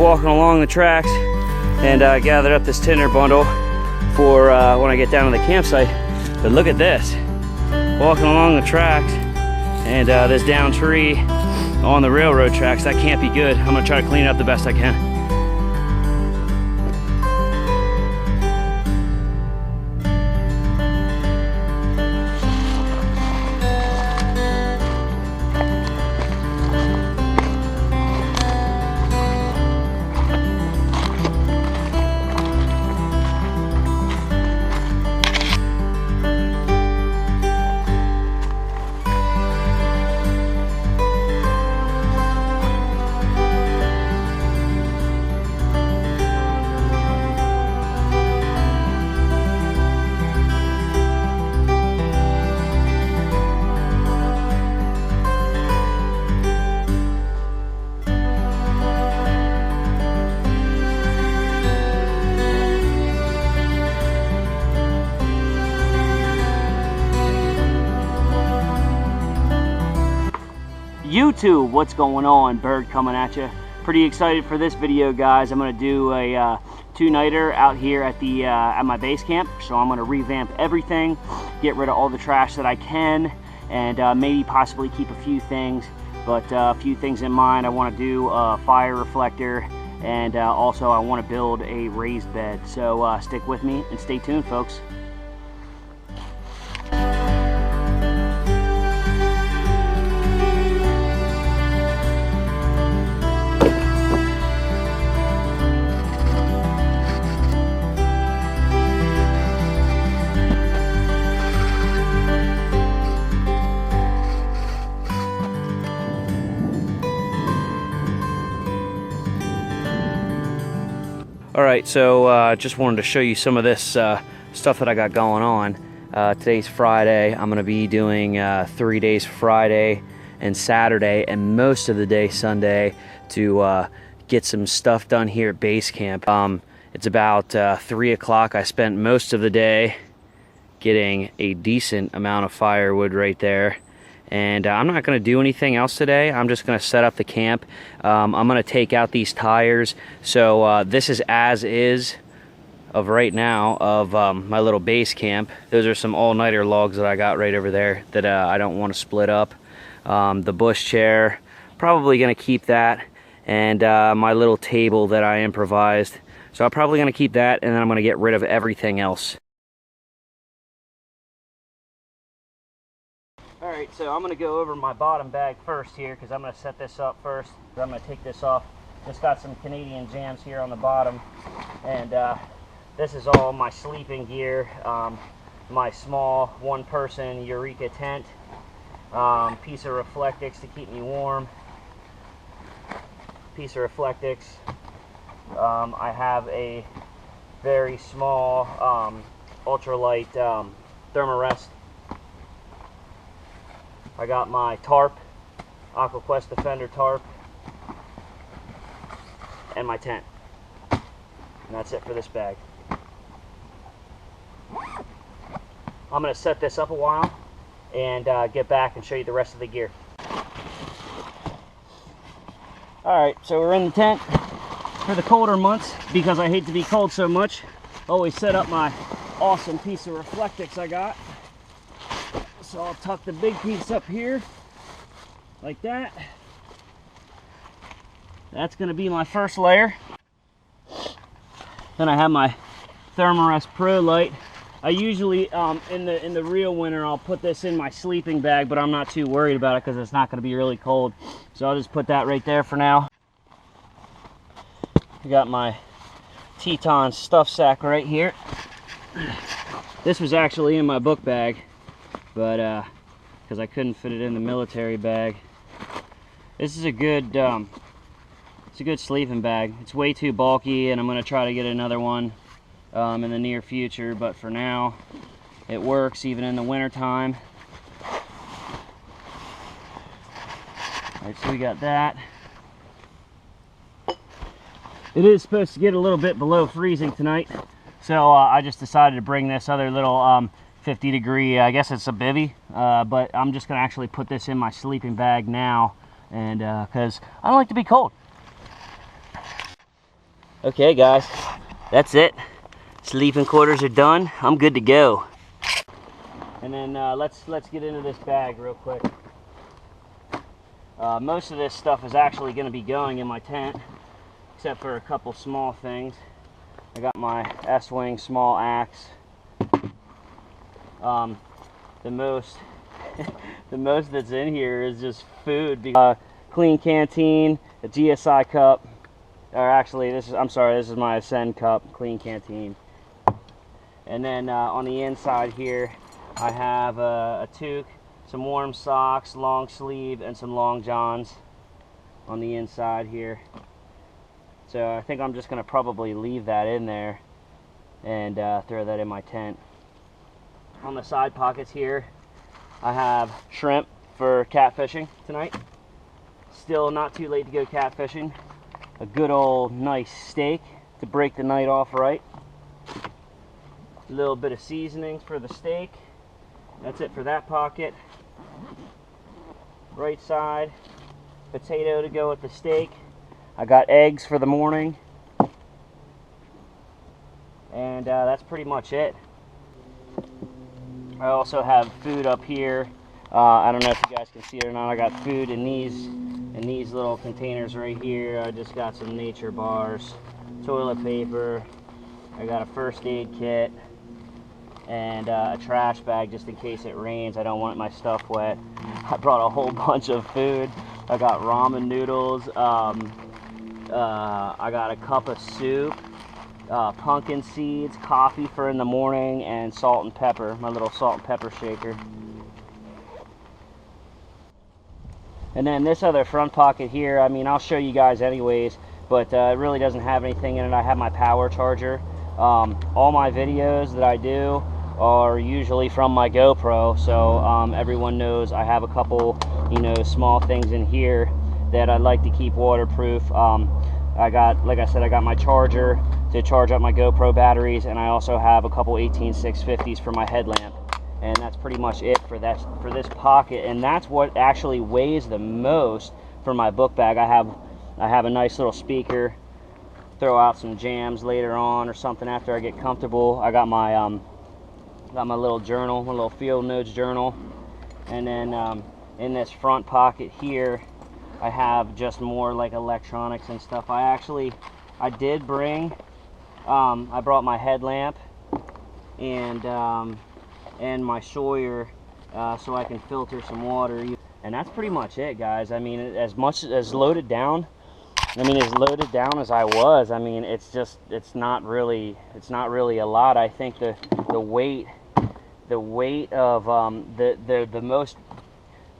walking along the tracks and gathered up this tinder bundle for when I get down to the campsite. But look at this, walking along the tracks and this down tree on the railroad tracks. That can't be good. I'm gonna try to clean it up the best I can. YouTube, what's going on? Bird coming at you. Pretty excited for this video, guys. I'm going to do a two-nighter out here at the at my base camp. So I'm going to revamp everything, get rid of all the trash that I can, and maybe possibly keep a few things. But a few things in mind. I want to do a fire reflector, and also I want to build a raised bed. So stick with me and stay tuned, folks. Alright, so just wanted to show you some of this stuff that I got going on. Today's Friday. I'm going to be doing 3 days Friday and Saturday and most of the day Sunday to get some stuff done here at base camp. It's about 3 o'clock. I spent most of the day getting a decent amount of firewood right there. And I'm not going to do anything else today. I'm just going to set up the camp. I'm going to take out these tires. So this is as is of right now of my little base camp. Those are some all-nighter logs that I got right over there that I don't want to split up. The bush chair, probably going to keep that. And my little table that I improvised. So I'm probably going to keep that, and then I'm going to get rid of everything else. Alright, so I'm going to go over my bottom bag first here because I'm going to set this up first. I'm going to take this off. Just got some Canadian jams here on the bottom. And this is all my sleeping gear. My small one-person Eureka tent. Piece of Reflectix to keep me warm. Piece of Reflectix. I have a very small ultralight Thermarest. I got my tarp, AquaQuest Defender tarp, and my tent. And that's it for this bag. I'm going to set this up a while and get back and show you the rest of the gear. Alright, so we're in the tent for the colder months because I hate to be cold so much. Always set up my awesome piece of Reflectix I got. So I'll tuck the big piece up here, like that. That's going to be my first layer. Then I have my Thermarest Pro Light. I usually, in the real winter, I'll put this in my sleeping bag, but I'm not too worried about it because it's not going to be really cold. So I'll just put that right there for now. I got my Teton stuff sack right here. This was actually in my book bag, but because I couldn't fit it in the military bag. This is a good it's a good sleeping bag. It's way too bulky, and I'm going to try to get another one in the near future, but for now it works even in the winter time. Alright, so we got that. It is supposed to get a little bit below freezing tonight, so I just decided to bring this other little 50 degree, I guess it's a bivvy, but I'm just going to actually put this in my sleeping bag now, and because I don't like to be cold. Okay guys, that's it. Sleeping quarters are done. I'm good to go. And then let's get into this bag real quick. Most of this stuff is actually going to be going in my tent, except for a couple small things. I got my S-Wing small axe. The most that's in here is just food. Clean canteen, a GSI cup, or actually this is my Ascend cup, clean canteen. And then on the inside here, I have a toque, some warm socks, long sleeve, and some long johns on the inside here. So I think I'm just going to probably leave that in there and throw that in my tent. On the side pockets here, I have shrimp for catfishing tonight. Still not too late to go catfishing. A good old nice steak to break the night off right. A little bit of seasonings for the steak. That's it for that pocket. Right side, potato to go with the steak. I got eggs for the morning. And that's pretty much it. I also have food up here. I don't know if you guys can see it or not. I got food in these little containers right here. I just got some nature bars, toilet paper. I got a first aid kit and a trash bag just in case it rains. I don't want my stuff wet. I brought a whole bunch of food. I got ramen noodles. I got a cup of soup, pumpkin seeds, coffee for in the morning, and salt and pepper, my little salt and pepper shaker. And then this other front pocket here, I mean, I'll show you guys anyways, but it really doesn't have anything in it. I have my power charger. All my videos that I do are usually from my GoPro, so everyone knows I have a couple, you know, small things in here that I like to keep waterproof. I got, like I said, I got my charger to charge up my GoPro batteries, and I also have a couple 18650s for my headlamp. And that's pretty much it for this pocket, and that's what actually weighs the most for my book bag. I have a nice little speaker, throw out some jams later on or something after I get comfortable. I got my little journal, my little field notes journal, and then in this front pocket here, I have just more like electronics and stuff. I did bring, I brought my headlamp and my Sawyer so I can filter some water. And that's pretty much it, guys. I mean, as loaded down as I was, I mean, it's not really a lot. I think the weight of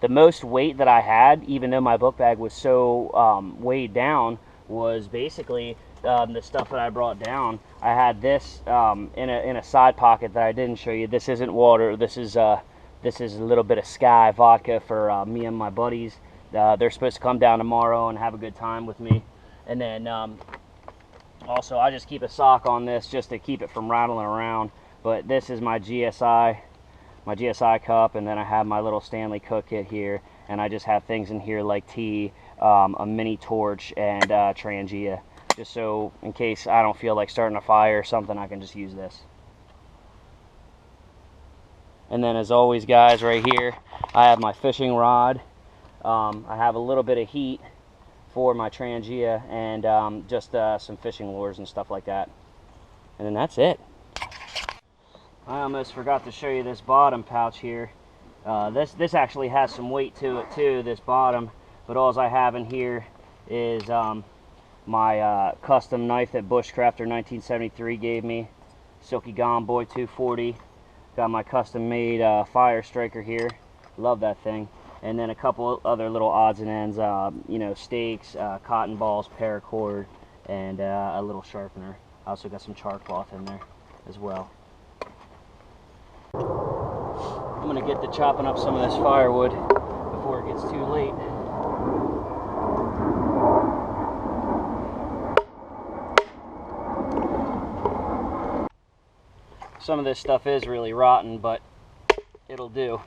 the most weight that I had, even though my book bag was so weighed down, was basically the stuff that I brought down. I had this in a side pocket that I didn't show you. This isn't water. This is a little bit of Sky vodka for me and my buddies. They're supposed to come down tomorrow and have a good time with me. And then also I just keep a sock on this just to keep it from rattling around. But this is my GSI cup, and then I have my little Stanley Cook kit here, and I just have things in here like tea, a mini torch, and Trangia, just so in case I don't feel like starting a fire or something, I can just use this. And then as always, guys, right here I have my fishing rod. I have a little bit of heat for my Trangia, and just some fishing lures and stuff like that. And then that's it. I almost forgot to show you this bottom pouch here. This actually has some weight to it too, this bottom, but all I have in here is my custom knife that Bushcrafter 1973 gave me, Silky Gone Boy 240. Got my custom made fire striker here, love that thing. And then a couple other little odds and ends, you know, stakes, cotton balls, paracord, and a little sharpener. I also got some char cloth in there as well. I'm gonna get to chopping up some of this firewood before it gets too late. Some of this stuff is really rotten, but it'll do.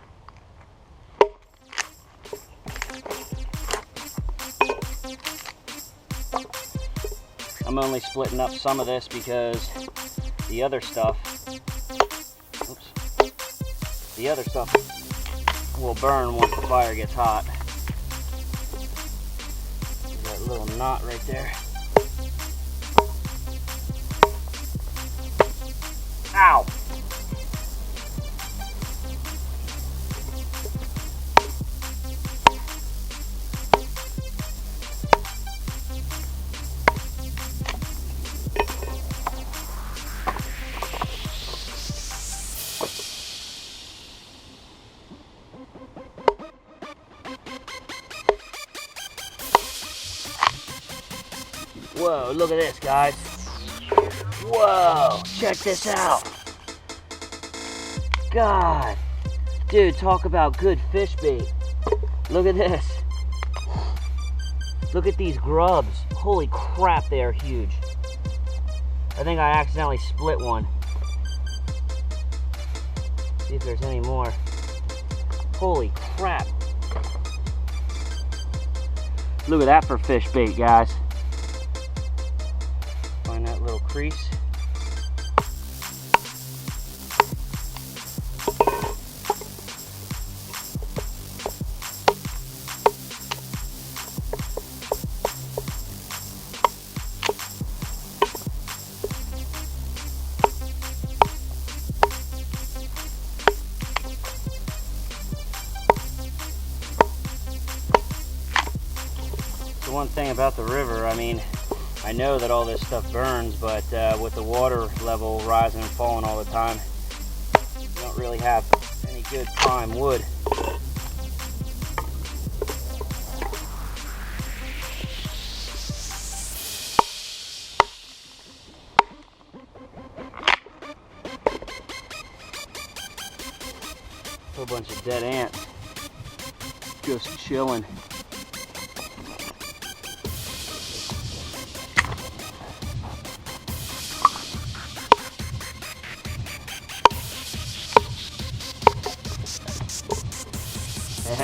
I'm I'm only splitting up some of this because the other stuff, will burn once the fire gets hot. There's that little knot right there. Ow! Whoa, look at this, guys. Whoa, check this out. God, dude, talk about good fish bait. Look at this. Look at these grubs. Holy crap, they are huge. I think I accidentally split one. See if there's any more. Holy crap. Look at that for fish bait, guys. Find that little crease. The one thing about the river, I mean, I know that all this stuff burns, but with the water level rising and falling all the time, you don't really have any good prime wood. A whole bunch of dead ants just chilling.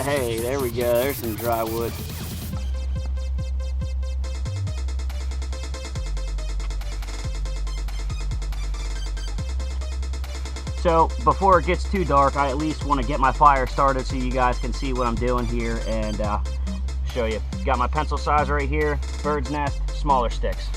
Hey, there we go. There's some dry wood. So before it gets too dark, I at least want to get my fire started so you guys can see what I'm doing here and show you. Got my pencil size right here, bird's nest, smaller sticks.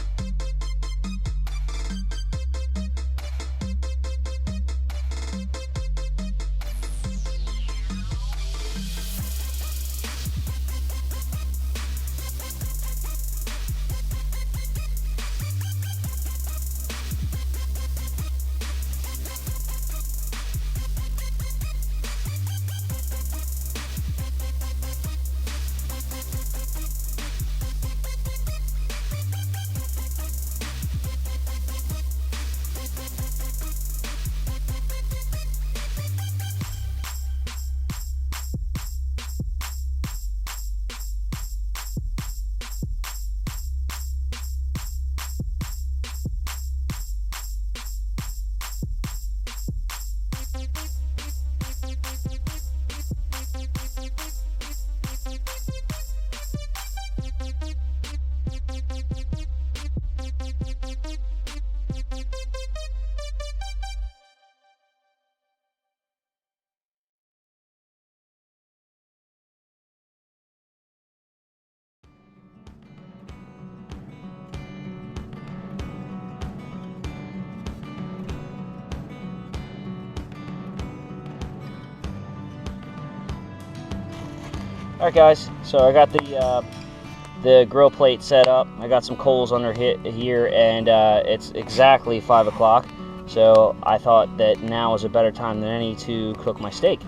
Alright guys, so I got the grill plate set up. I got some coals under here, and it's exactly 5 o'clock. So I thought that now is a better time than any to cook my steak.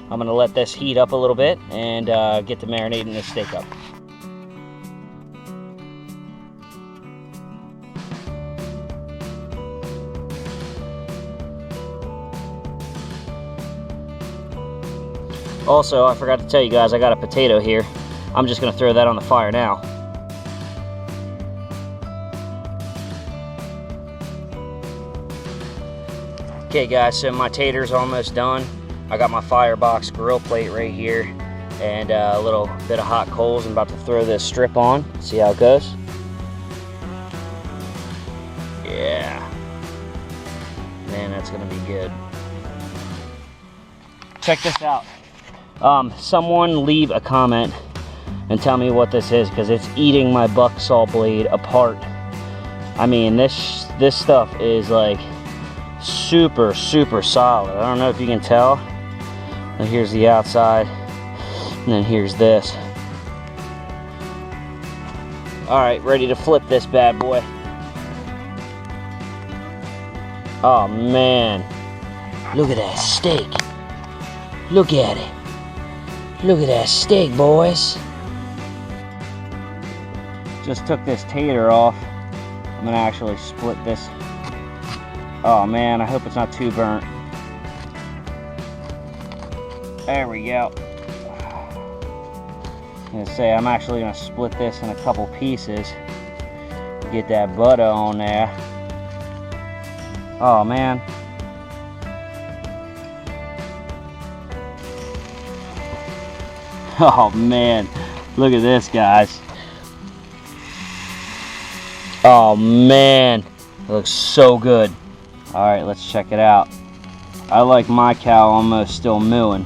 I'm going to let this heat up a little bit and get to marinating this steak up. Also, I forgot to tell you guys, I got a potato here. I'm just going to throw that on the fire now. Okay guys, so my tater's almost done. I got my firebox grill plate right here and a little bit of hot coals. I'm about to throw this strip on, see how it goes. Yeah. Man, that's gonna be good. Check this out. Someone leave a comment and tell me what this is, because it's eating my buck saw blade apart. I mean, this stuff is like super solid. I don't know if you can tell. And here's the outside, and then here's this. All right, ready to flip this bad boy. Oh man, look at that steak. Look at it. Look at that steak, boys. Just took this tater off. I'm gonna actually split this. Oh man, I hope it's not too burnt. There we go. I'm gonna say I'm actually gonna split this in a couple pieces. Get that butter on there. Oh man. Oh man, look at this, guys. Oh man, it looks so good. All right, let's check it out. I like my cow almost still mooing.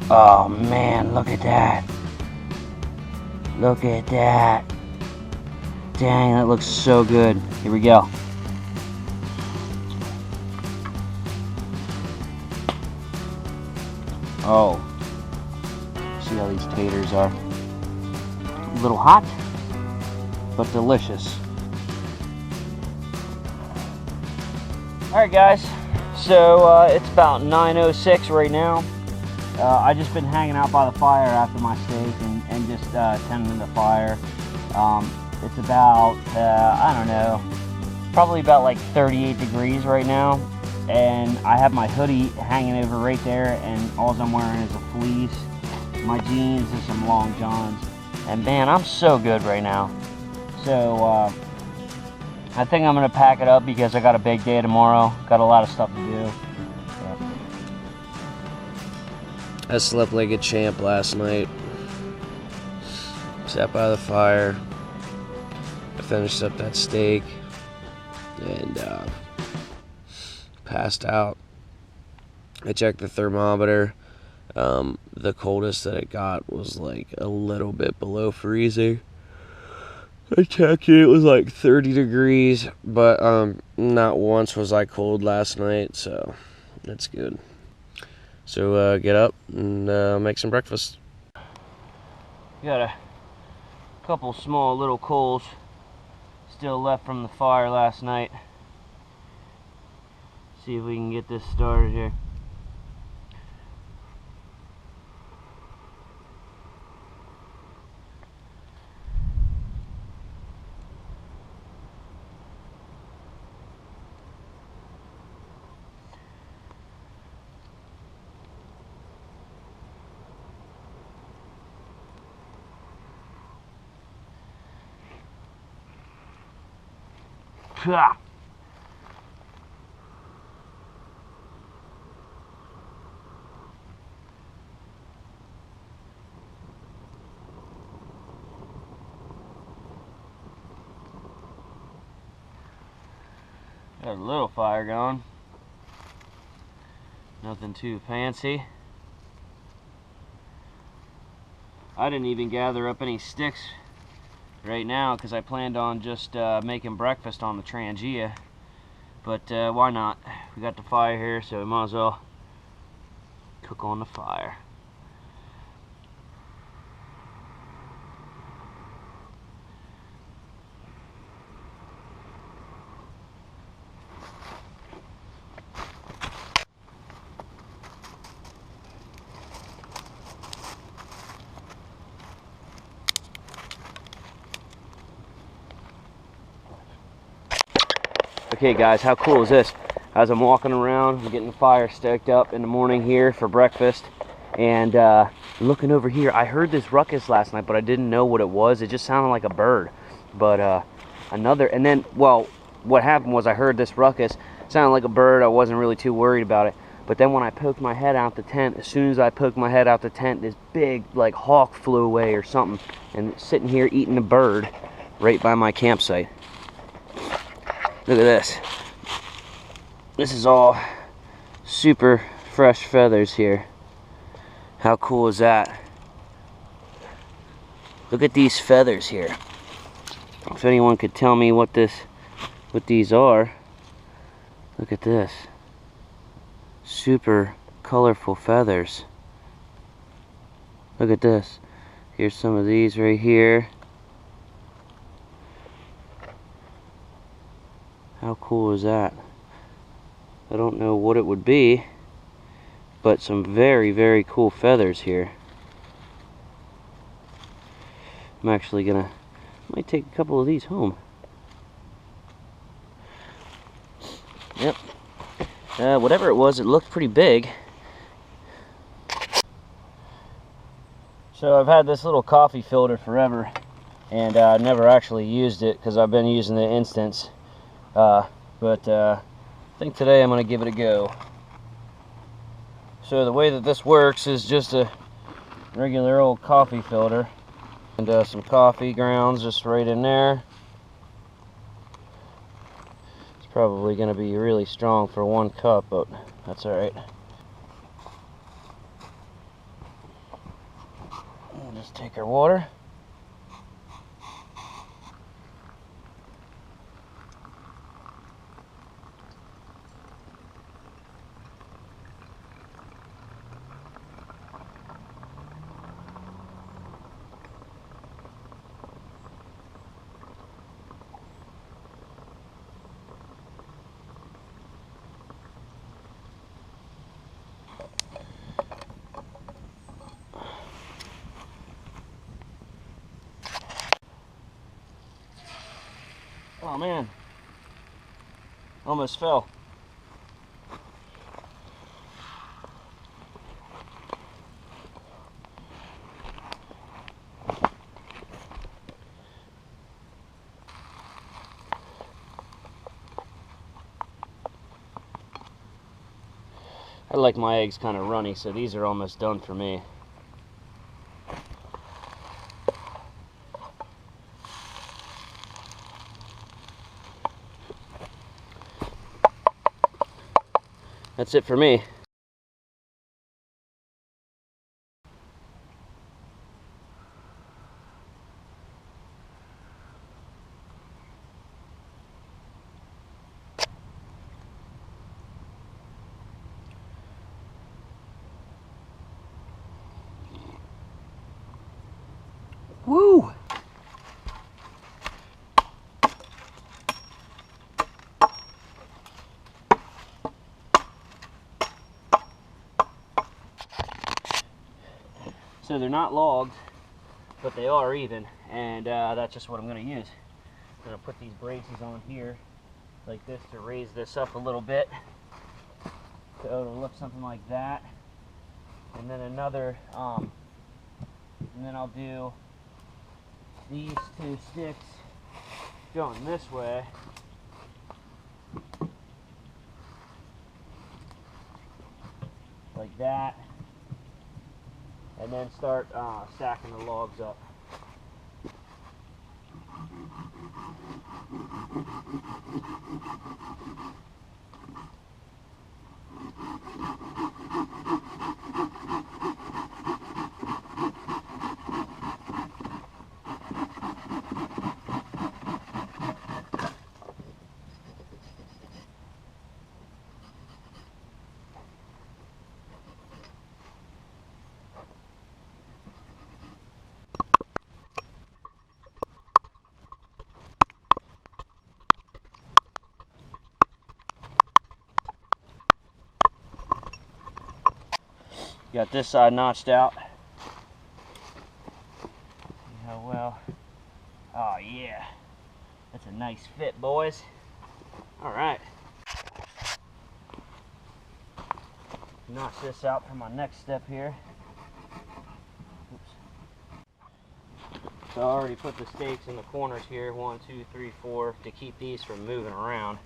Oh man, look at that. Look at that. Dang, that looks so good. Here we go. Oh, see how these taters are. A little hot, but delicious. Alright guys, so it's about 9:06 right now. I just been hanging out by the fire after my steak and just tending the fire. It's about, I don't know, probably about like 38 degrees right now. And I have my hoodie hanging over right there, and all I'm wearing is a fleece, my jeans, and some long johns. And man, I'm so good right now. So I think I'm gonna pack it up because I got a big day tomorrow. Got a lot of stuff to do. Yeah. I slept like a champ last night. Sat by the fire. I finished up that steak and passed out. I checked the thermometer. The coldest that it got was like a little bit below freezing. I checked it, it was like 30 degrees, but not once was I cold last night, so that's good. So get up and make some breakfast. Got a couple small little coals still left from the fire last night. See if we can get this started here. Pah! Got a little fire going. Nothing too fancy. I didn't even gather up any sticks right now because I planned on just making breakfast on the Trangia. But why not? We got the fire here, so we might as well cook on the fire. Okay guys, how cool is this? As I'm walking around, I'm getting the fire stoked up in the morning here for breakfast. And looking over here, I heard this ruckus last night, but I didn't know what it was. It just sounded like a bird. But and then, well, what happened was I heard this ruckus, sounded like a bird. I wasn't really too worried about it. But then when I poked my head out the tent, as soon as I poked my head out the tent, this big, like, hawk flew away or something. And sitting here eating a bird right by my campsite. Look at this. This is all super fresh feathers here. How cool is that? Look at these feathers here. If anyone could tell me what these are. Look at this. Super colorful feathers. Look at this. Here's some of these right here. How cool is that? I don't know what it would be, but some very, very cool feathers here. I'm actually might take a couple of these home. Yep. Whatever it was, it looked pretty big. So I've had this little coffee filter forever, and I never actually used it because I've been using the Instants. But I think today I'm going to give it a go. So the way that this works is just a regular old coffee filter, and some coffee grounds just right in there. It's probably going to be really strong for 1 cup, but that's alright. Just take our water. Oh man, almost fell. I like my eggs kind of runny, so these are almost done for me. That's it for me. Woo! So they're not logged, but they are even, and that's just what I'm going to use. I'm going to put these braces on here like this to raise this up a little bit, so it'll look something like that. And then and then I'll do these 2 sticks going this way. Like that. And then start stacking the logs up. Got this side notched out. See how well. Oh yeah. That's a nice fit, boys. Alright. Notch this out for my next step here. Oops. So I already put the stakes in the corners here, 1, 2, 3, 4, to keep these from moving around.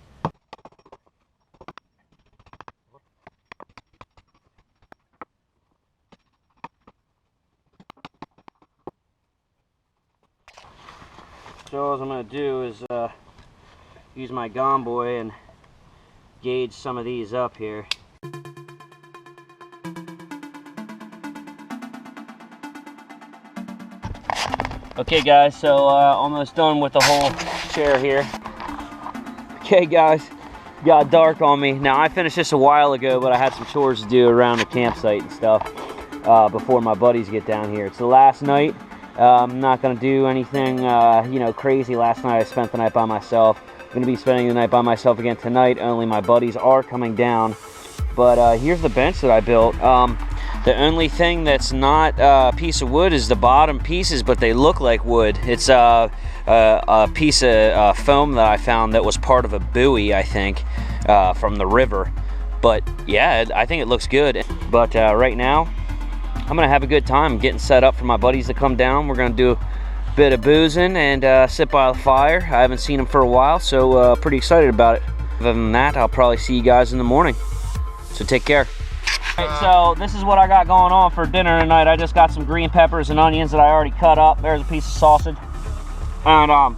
So all I'm going to do is use my gone boy and gauge some of these up here. Okay guys, so almost done with the whole chair here. Okay guys, got dark on me. Now I finished this a while ago, but I had some chores to do around the campsite and stuff before my buddies get down here. It's the last night. I'm not gonna do anything you know, crazy. Last night I spent the night by myself. I'm gonna be spending the night by myself again tonight, only my buddies are coming down. But here's the bench that I built. The only thing that's not a piece of wood is the bottom pieces, but they look like wood. It's a piece of foam that I found that was part of a buoy, I think, from the river. But yeah, I think it looks good. But right now, I'm gonna have a good time getting set up for my buddies to come down. We're gonna do a bit of boozing and sit by the fire. I haven't seen them for a while, so pretty excited about it. Other than that, I'll probably see you guys in the morning. So take care. Alright, so this is what I got going on for dinner tonight. I just got some green peppers and onions that I already cut up. There's a piece of sausage. And I'm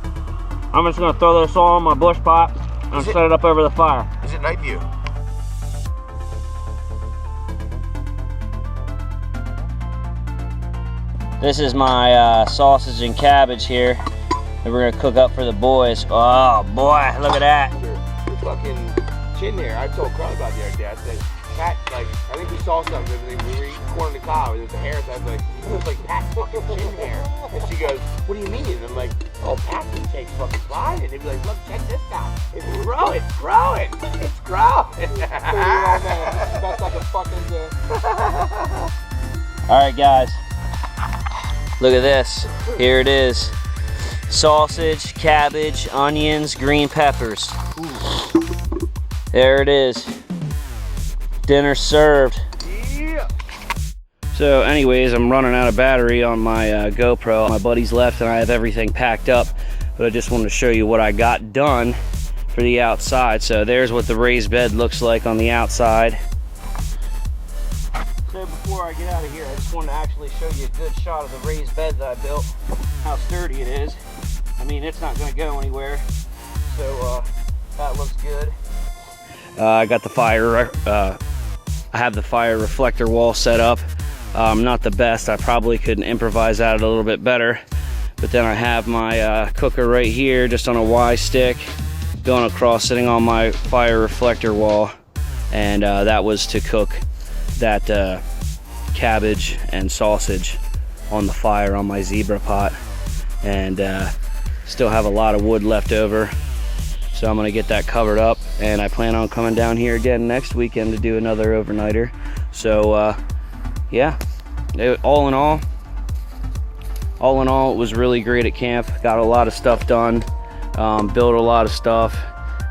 just gonna throw this all in my bush pot and set it up over the fire. Is it night view? This is my sausage and cabbage here that we're gonna cook up for the boys. Oh boy, look at that. Your fucking chin hair. I told Carl about the other day. I said, Pat, like, I think we saw something. We were eating corn in the car. There's a hair. So I was like, it was like Pat's fucking chin hair. And she goes, what do you mean? And I'm like, oh, Pat can take fucking slide. And they'd be like, look, check this out. It's growing. It's growing. It's growing. That's like a fucking. All right, guys. Look at this. Here it is. Sausage, cabbage, onions, green peppers. There it is. Dinner served. Yeah. So anyways, I'm running out of battery on my GoPro. My buddies left and I have everything packed up, but I just wanted to show you what I got done for the outside. So there's what the raised bed looks like on the outside. So before I get out of here, I just wanted to actually show you a good shot of the raised bed that I built, how sturdy it is. I mean, it's not gonna go anywhere. So that looks good. I got the fire, I have the fire reflector wall set up. Not the best. I probably could improvise that a little bit better. But then I have my cooker right here, just on a Y stick, going across, sitting on my fire reflector wall. And that was to cook that cabbage and sausage on the fire on my zebra pot. And still have a lot of wood left over. So I'm gonna get that covered up, and I plan on coming down here again next weekend to do another overnighter. So yeah, all in all, it was really great at camp. Got a lot of stuff done, built a lot of stuff,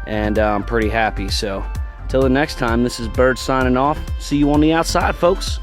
and I'm pretty happy. So till the next time, this is Bird signing off. See you on the outside, folks.